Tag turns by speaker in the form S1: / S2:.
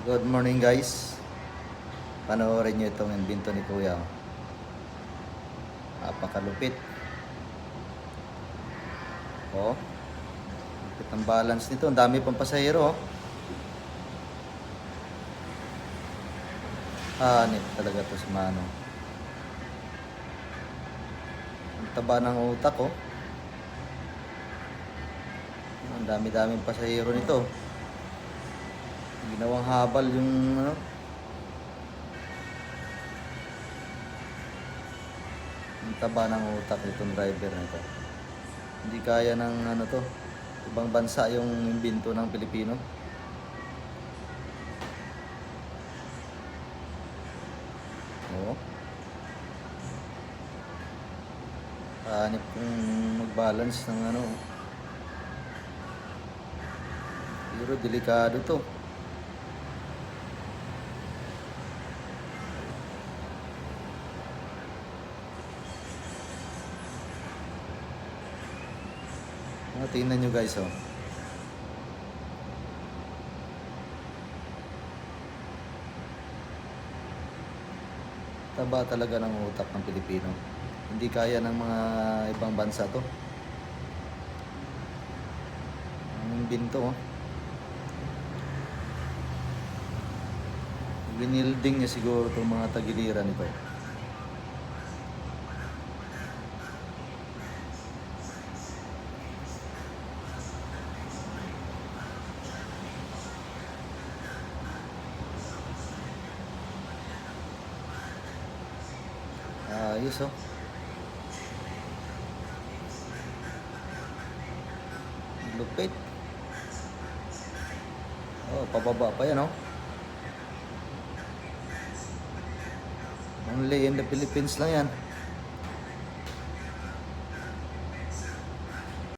S1: Good morning guys. Panoorin nyo itong invento ni Kuya. Napakalupit. Oh. Lupit ang balance nito. Ang dami pang pasahero. Hanip talaga to si Mano. Ang taba ng utak oh. Ang dami-daming pasahero nito. Ginawang habal yung ano. Ang taba ng utak nitong driver nito. Hindi kaya ng ano to. Ibang bansa yung imbento ng Pilipino. Oo. Hanip kung mag-balance ng ano. Pero delikado to. Tingnan nyo guys oh. Taba talaga ng utak ng Pilipino. Hindi kaya ng mga ibang bansa to. Ang imbento oh. Winilding niya siguro itong mga tagiliran nito. Ayos oh. Lupit. Oh, pababa pa yan oh. Only in the Philippines lang yan.